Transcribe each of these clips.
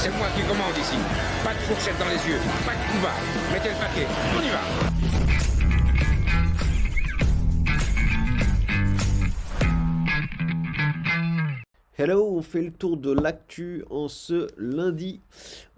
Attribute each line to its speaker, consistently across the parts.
Speaker 1: C'est moi qui commande ici. Pas de fourchette dans les yeux, pas de coup bas. Mettez le paquet, on y va.
Speaker 2: Hello, on fait le tour de l'actu en ce lundi.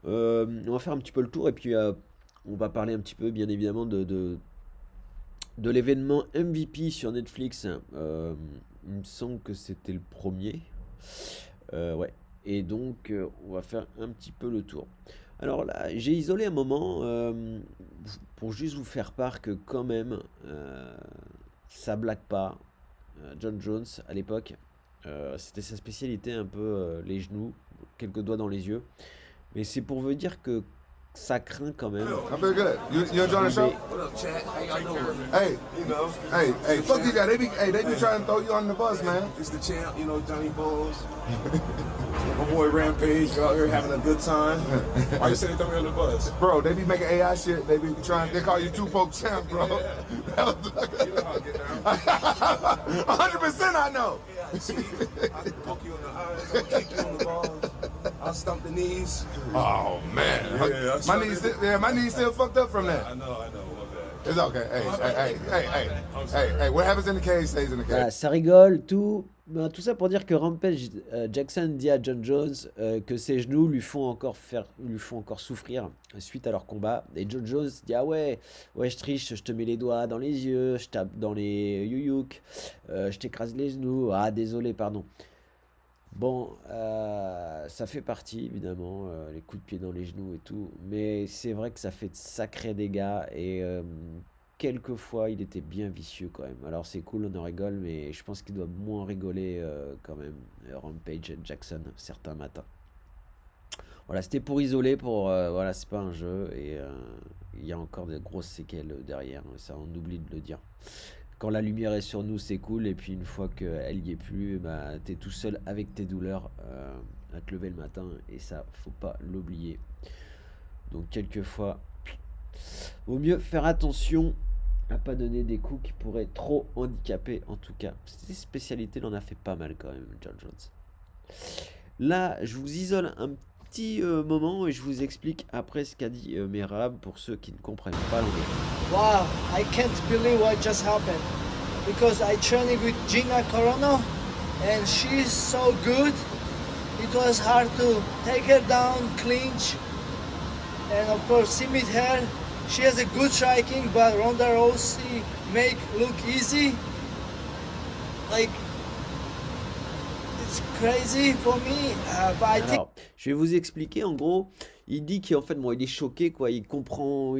Speaker 2: On va faire un petit peu le tour et puis on va parler un petit peu bien évidemment de l'événement MVP sur Netflix. Il me semble que c'était le premier. Ouais. Et donc on va faire un petit peu le tour. Alors là, j'ai isolé un moment pour juste vous faire part que quand même, ça blague pas. John Jones à l'époque. C'était sa spécialité un peu les genoux, quelques doigts dans les yeux. Mais c'est pour vous dire que ça craint quand même.
Speaker 3: I feel good. You enjoying the show?
Speaker 4: What up, Chad? How y'all doing?
Speaker 3: Hey,
Speaker 4: You know,
Speaker 3: hey, fuck these guys. They be trying to throw you on the bus, man.
Speaker 4: it's the champ, you know, Johnny Bones. My boy Rampage, you out here having a good time. Why you say they throw me on the bus?
Speaker 3: Bro, they be making AI shit. They be trying. They call you two-poke champ, bro.
Speaker 4: You know how I get down.
Speaker 3: 100% I know.
Speaker 4: Yeah, see, I'll poke you in the eyes, I'll kick you on the balls, I'll stump the knees.
Speaker 3: Oh man,
Speaker 4: Yeah,
Speaker 3: my knees still fucked up from that.
Speaker 4: I know, my bad.
Speaker 3: It's okay. Hey, what happens in the cage stays in the
Speaker 2: Voilà,
Speaker 3: cage.
Speaker 2: ça rigole, tout. Ben, tout ça pour dire que Rampage Jackson dit à John Jones que ses genoux lui font encore souffrir suite à leur combat. Et John Jones dit ah ouais, je triche, je te mets les doigts dans les yeux, je tape dans les youyouks, je t'écrase les genoux. Ah désolé, pardon. Bon, ça fait partie évidemment, les coups de pied dans les genoux et tout, mais c'est vrai que ça fait de sacrés dégâts et quelquefois il était bien vicieux quand même. Alors c'est cool, on en rigole, mais je pense qu'il doit moins rigoler quand même, Rampage Jackson, certains matins. Voilà, c'était pour isoler, voilà, c'est pas un jeu et il y a encore des grosses séquelles derrière, ça on oublie de le dire. Quand la lumière est sur nous, c'est cool, et puis une fois qu'elle y est plus, bah, t'es tout seul avec tes douleurs à te lever le matin, et ça, faut pas l'oublier. Donc quelquefois, vaut mieux faire attention à pas donner des coups qui pourraient trop handicaper, en tout cas. Ces spécialités, il en a fait pas mal quand même, John Jones. Là, je vous isole un petit moment et je vous explique après ce qu'a dit Merab pour ceux qui ne comprennent pas l'anglais.
Speaker 5: Wow, I can't believe what just happened. Because I training with Gina Carano and she's so good. It was hard to take her down, clinch, and of course submit her. She has a good striking, but Ronda Rousey make look easy. Like, it's crazy for me, but I think...
Speaker 2: Alors, je vais vous expliquer en gros. Il dit qu'en fait, bon, il est choqué, quoi. Il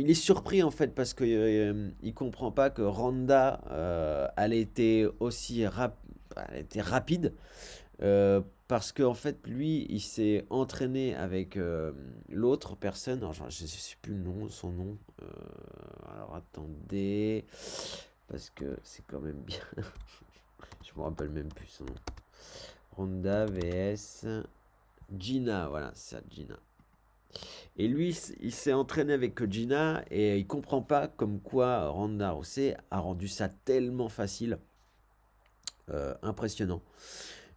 Speaker 2: est surpris en fait parce que il comprend pas que Ronda, elle était aussi elle était rapide parce que en fait, lui, il s'est entraîné avec l'autre personne. Alors, je sais plus le nom, son nom. Alors attendez, parce que c'est quand même bien. Je me rappelle même plus son nom. Ronda vs Gina, voilà, c'est ça, Gina. Et lui, il s'est entraîné avec Gina et il comprend pas comme quoi Ronda Rousey a rendu ça tellement facile, impressionnant.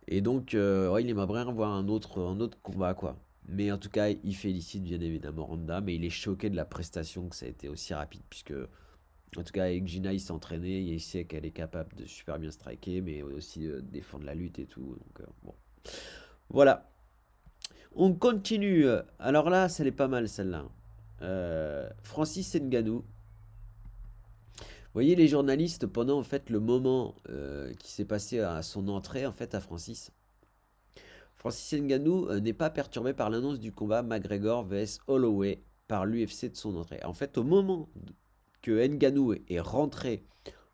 Speaker 2: Et donc, ouais, il aimerait bien voir un autre combat, quoi. Mais en tout cas, il félicite bien évidemment Ronda, mais il est choqué de la prestation que ça a été aussi rapide, puisque, en tout cas, avec Gina, il s'est entraîné, et il sait qu'elle est capable de super bien striker, mais aussi défendre la lutte et tout. Donc, bon. Voilà. On continue. Alors là, ça l'est pas mal celle-là. Francis Ngannou. Vous voyez les journalistes pendant en fait le moment qui s'est passé à son entrée en fait à Francis. Francis Ngannou n'est pas perturbé par l'annonce du combat McGregor vs Holloway par l'UFC de son entrée. En fait, au moment que Ngannou est rentré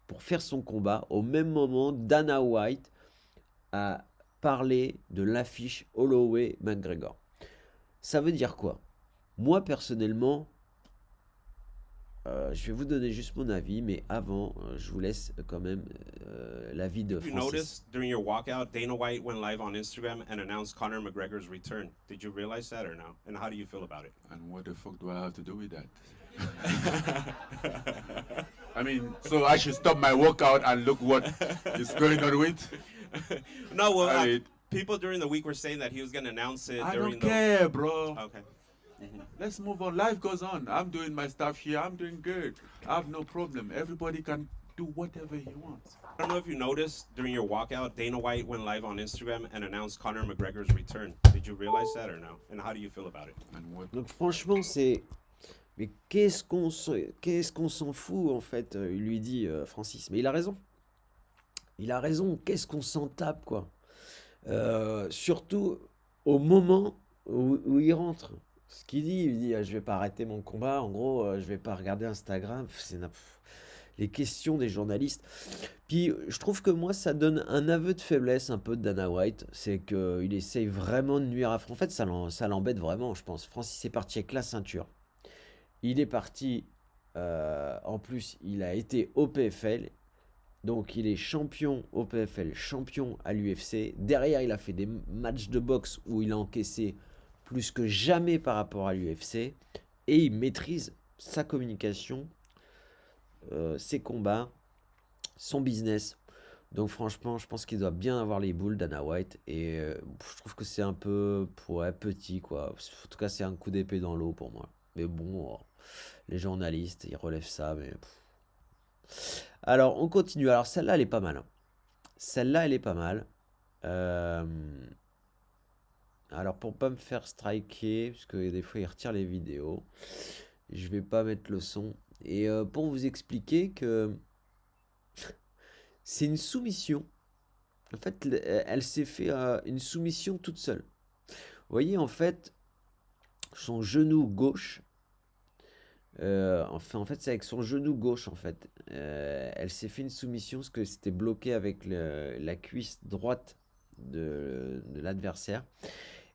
Speaker 2: pour faire son combat, au même moment, Dana White a parlé de l'affiche Holloway-McGregor. Ça veut dire quoi? Moi, personnellement, je vais vous donner juste mon avis, mais avant, je vous laisse quand même l'avis de
Speaker 6: You
Speaker 2: Francis.
Speaker 6: noticed during your walkout, Dana White went live on Instagram and announced Conor McGregor's return. Did you realize that or no? And how do you feel about it?
Speaker 7: And what the fuck do I have to do with that? I mean, so I should stop my workout and look what is going on with?
Speaker 6: No, well,
Speaker 7: I mean,
Speaker 6: People during the week were saying that he was going to announce it
Speaker 7: I
Speaker 6: during
Speaker 7: don't care, bro.
Speaker 6: Okay.
Speaker 7: Let's move on. Life goes on. I'm doing my stuff here. I'm doing good. I have no problem. Everybody can do whatever he wants.
Speaker 6: I don't know if you noticed during your walkout, Dana White went live on Instagram and announced Conor McGregor's return. Did you realize that or no? And how do you feel about it?
Speaker 7: And what?
Speaker 2: Donc franchement, c'est... Mais qu'est-ce qu'on s'en fout, en fait, il lui dit, Francis. Mais il a raison. Il a raison. Qu'est-ce qu'on s'en tape, quoi. Surtout au moment où il rentre. Ce qu'il dit, il dit, je vais pas arrêter mon combat. En gros, je vais pas regarder Instagram. Les questions des journalistes. Puis, je trouve que moi, ça donne un aveu de faiblesse un peu de Dana White. C'est qu'il essaye vraiment de nuire à... En fait, ça l'embête vraiment, je pense. Francis est parti avec la ceinture. Il est parti... en plus, il a été au PFL. Donc, il est champion au PFL, champion à l'UFC. Derrière, il a fait des matchs de boxe où il a encaissé plus que jamais par rapport à l'UFC. Et il maîtrise sa communication, ses combats, son business. Donc franchement, je pense qu'il doit bien avoir les boules, Dana White. Et je trouve que c'est un peu petit, quoi. En tout cas, c'est un coup d'épée dans l'eau pour moi. Mais bon, les journalistes, ils relèvent ça. Mais alors, on continue. Alors, celle-là, elle est pas mal. Hein. Celle-là, elle est pas mal. Alors, pour pas me faire striker, parce que des fois, ils retirent les vidéos, je vais pas mettre le son. Et pour vous expliquer que c'est une soumission. En fait, elle s'est fait une soumission toute seule. Vous voyez, en fait, son genou gauche, en fait, c'est avec son genou gauche, en fait. Elle s'est fait une soumission parce que c'était bloqué avec la cuisse droite de l'adversaire.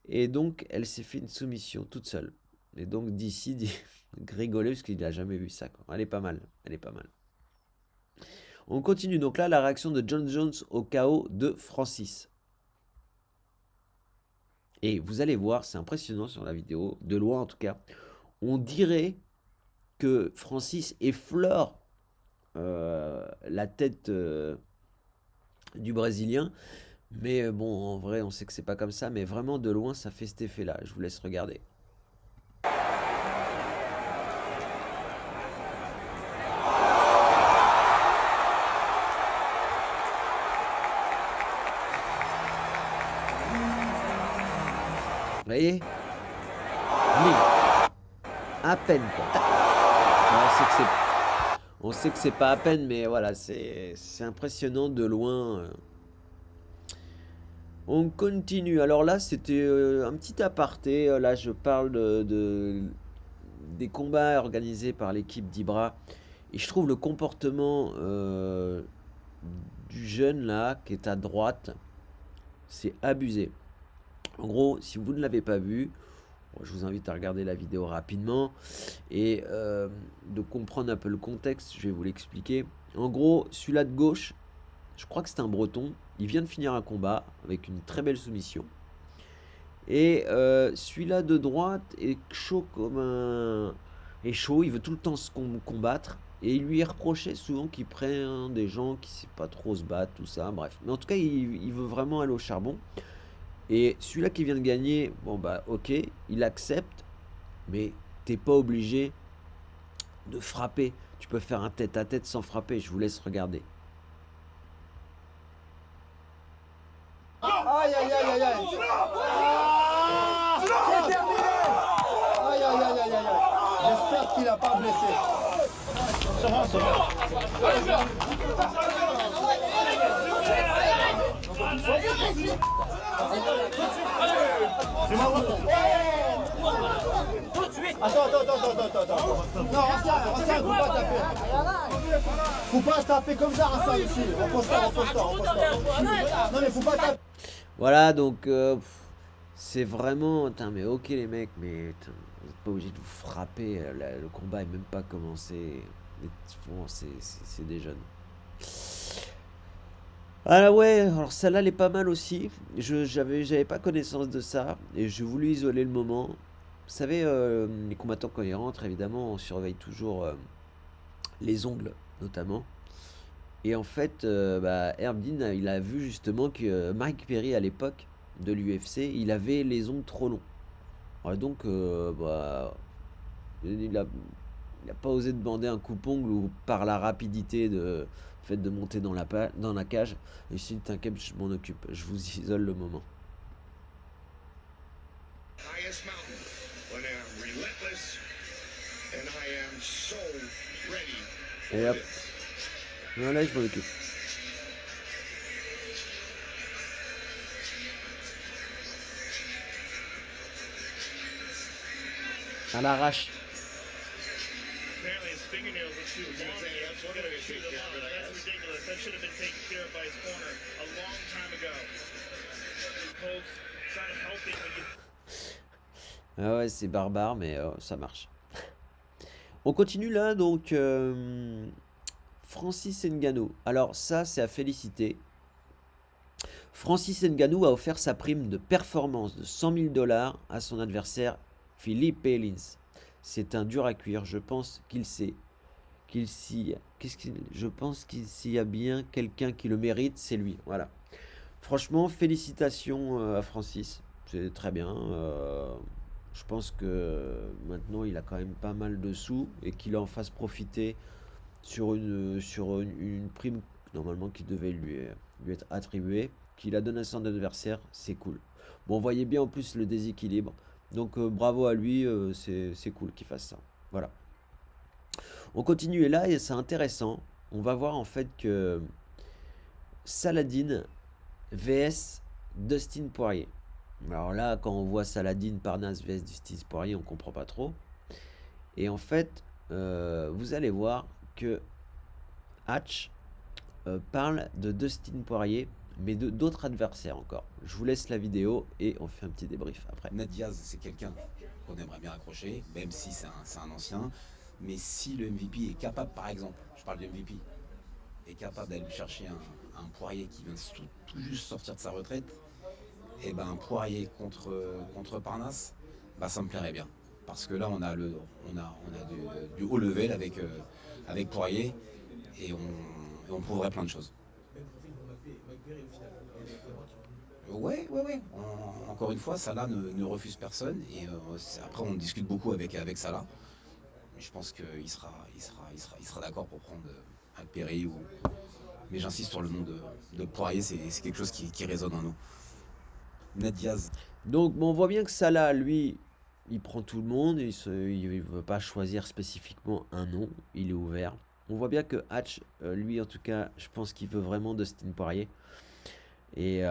Speaker 2: Et donc, elle s'est fait une soumission toute seule. Et donc, d'ici, rigoler parce qu'il n'a jamais vu ça, quoi. Elle est pas mal. Elle est pas mal. On continue. Donc là, la réaction de John Jones au KO de Francis. Et vous allez voir, c'est impressionnant sur la vidéo, de loin en tout cas. On dirait que Francis effleure la tête du Brésilien. Mais bon, en vrai, on sait que c'est pas comme ça. Mais vraiment, de loin, ça fait cet effet-là. Je vous laisse regarder. Vous voyez? Oui. À peine, quoi. On sait que c'est pas à peine, mais voilà, c'est impressionnant de loin. On continue. Alors là, c'était un petit aparté. Là, je parle des combats organisés par l'équipe d'Ibra. Et je trouve le comportement du jeune là, qui est à droite, c'est abusé. En gros, si vous ne l'avez pas vu, je vous invite à regarder la vidéo rapidement et de comprendre un peu le contexte. Je vais vous l'expliquer. En gros, celui-là de gauche, je crois que c'est un Breton. Il vient de finir un combat avec une très belle soumission. Et celui-là de droite est chaud comme un... est chaud, il veut tout le temps se combattre. Et il lui est reproché souvent qu'il prend des gens qui ne savent pas trop se battre, tout ça, bref. Mais en tout cas, il veut vraiment aller au charbon. Et celui-là qui vient de gagner, bon bah ok, il accepte. Mais t'es pas obligé de frapper. Tu peux faire un tête-à-tête sans frapper, je vous laisse regarder.
Speaker 5: Aïe aïe aïe aïe aïe. Ah, c'est terminé. Aïe aïe aïe aïe aïe. J'espère qu'il n'a pas blessé. Ça va, ça va. Attends. Non, Rassan, faut pas taper. Faut pas taper comme ça, Rassan, ici. Repose-toi. Non, mais faut pas taper.
Speaker 2: Voilà, donc c'est vraiment... Putain, mais ok les mecs, mais putain, vous n'êtes pas obligé de vous frapper. Le combat est même pas commencé. Bon, c'est des jeunes. Ah ouais, alors celle-là, elle est pas mal aussi. J'avais pas connaissance de ça. Et j'ai voulu isoler le moment. Vous savez, les combattants, quand ils rentrent, évidemment, on surveille toujours les ongles, notamment. Et en fait, Herb Dean, il a vu justement que Mike Perry, à l'époque, de l'UFC, il avait les ongles trop longs. Ouais, donc, il a pas osé demander un coupe-ongle ou par la rapidité de fait de monter dans la cage. Et si t'inquiète, je m'en occupe. Je vous isole le moment.
Speaker 8: Highest mountain when I'm relentless and I am so ready for
Speaker 2: Et hop.
Speaker 8: this.
Speaker 2: Voilà, je m'en occupe. À l'arrache.
Speaker 8: Apparently his fingernails are too long. That's what it is. That's ridiculous. That should have been taken care of by his corner a long time ago. Folks, it's not healthy when you
Speaker 2: Ah ouais, c'est barbare, mais ça marche. On continue là, donc Francis Ngannou. Alors ça, c'est à féliciter. Francis Ngannou a offert sa prime de performance de 100 000 $ à son adversaire Philippe Lins. C'est un dur à cuire. Je pense qu'il s'y a bien quelqu'un qui le mérite, c'est lui. Voilà. Franchement, félicitations à Francis. C'est très bien. Je pense que maintenant il a quand même pas mal de sous et qu'il en fasse profiter sur une prime normalement qui devait lui être attribuée, qu'il a donné à son adversaire, c'est cool. Bon, on voyait bien en plus le déséquilibre, donc bravo à lui, c'est cool qu'il fasse ça. Voilà. On continue et là, et c'est intéressant, on va voir en fait que Saladin vs Dustin Poirier. Alors là, quand on voit Saladin Parnasse vs Dustin Poirier, on comprend pas trop. Et en fait, vous allez voir que Hatch parle de Dustin Poirier, mais d'autres adversaires encore. Je vous laisse la vidéo et on fait un petit débrief après.
Speaker 9: Ned Diaz, c'est quelqu'un qu'on aimerait bien accrocher, même si c'est un ancien. Mais si le MVP est capable, par exemple, je parle du MVP, est capable d'aller chercher un Poirier qui vient tout juste sortir de sa retraite, et ben un Poirier contre Parnasse, bah ça me plairait bien. Parce que là on a du haut level avec Poirier et on prouverait plein de choses. Ouais. Encore une fois, Salah ne refuse personne et après on discute beaucoup avec Salah. Mais je pense qu'il sera d'accord pour prendre un Perry mais j'insiste sur le nom de Poirier, c'est quelque chose qui résonne en nous. Ned Diaz.
Speaker 2: Donc bon, on voit bien que Salah, lui, il prend tout le monde, il ne veut pas choisir spécifiquement un nom, il est ouvert. On voit bien que Hatch, lui en tout cas, je pense qu'il veut vraiment Dustin Poirier. Et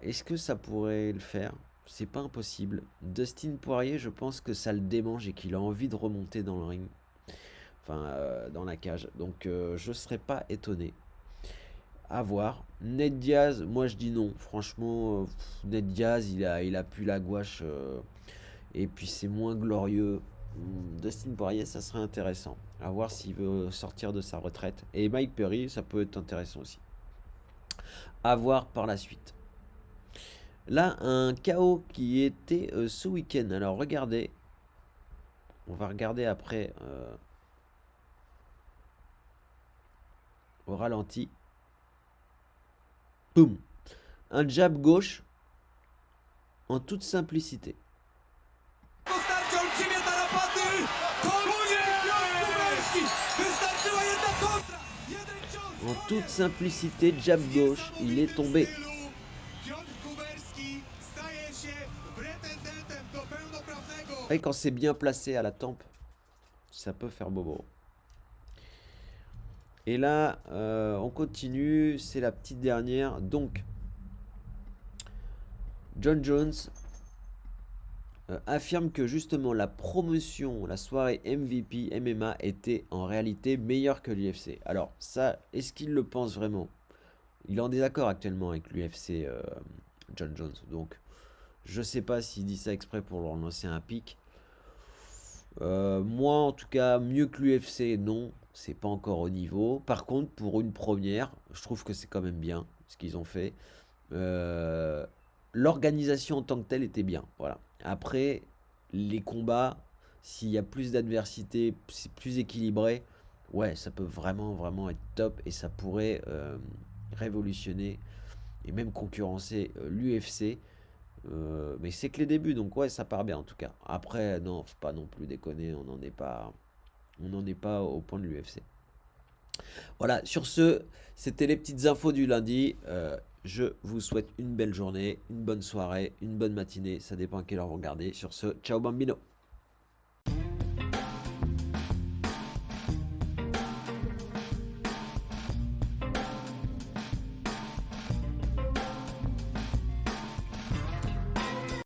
Speaker 2: est-ce que ça pourrait le faire? C'est pas impossible. Dustin Poirier, je pense que ça le démange et qu'il a envie de remonter dans le ring. Enfin, dans la cage. Donc je serais pas étonné. À voir. Ned Diaz, moi je dis non. Franchement, Ned Diaz, il a pu la gouache. Et puis c'est moins glorieux. Dustin Poirier, ça serait intéressant. À voir s'il veut sortir de sa retraite. Et Mike Perry, ça peut être intéressant aussi. À voir par la suite. Là, un KO qui était ce week-end. Alors regardez. On va regarder après au ralenti. Boum. Un jab gauche en toute simplicité. En toute simplicité, jab gauche, il est tombé. Et quand c'est bien placé à la tempe, ça peut faire bobo. Et là, on continue, c'est la petite dernière. Donc, John Jones affirme que justement la promotion, la soirée MVP MMA était en réalité meilleure que l'UFC. Alors ça, est-ce qu'il le pense vraiment? Il est en désaccord actuellement avec l'UFC, John Jones. Donc, je sais pas s'il dit ça exprès pour leur lancer un pic. Moi, en tout cas, mieux que l'UFC, non. C'est pas encore au niveau. Par contre, pour une première, je trouve que c'est quand même bien ce qu'ils ont fait. L'organisation en tant que telle était bien. Voilà. Après, les combats, s'il y a plus d'adversité, c'est plus équilibré. Ouais, ça peut vraiment être top et ça pourrait révolutionner et même concurrencer l'UFC Mais c'est que les débuts, donc ouais, ça part bien en tout cas. Après, non, faut pas non plus déconner, on n'en est pas au point de l'UFC. Voilà, sur ce, c'était les petites infos du lundi. Je vous souhaite une belle journée, une bonne soirée, une bonne matinée. Ça dépend à quelle heure vous regardez. Sur ce, ciao bambino.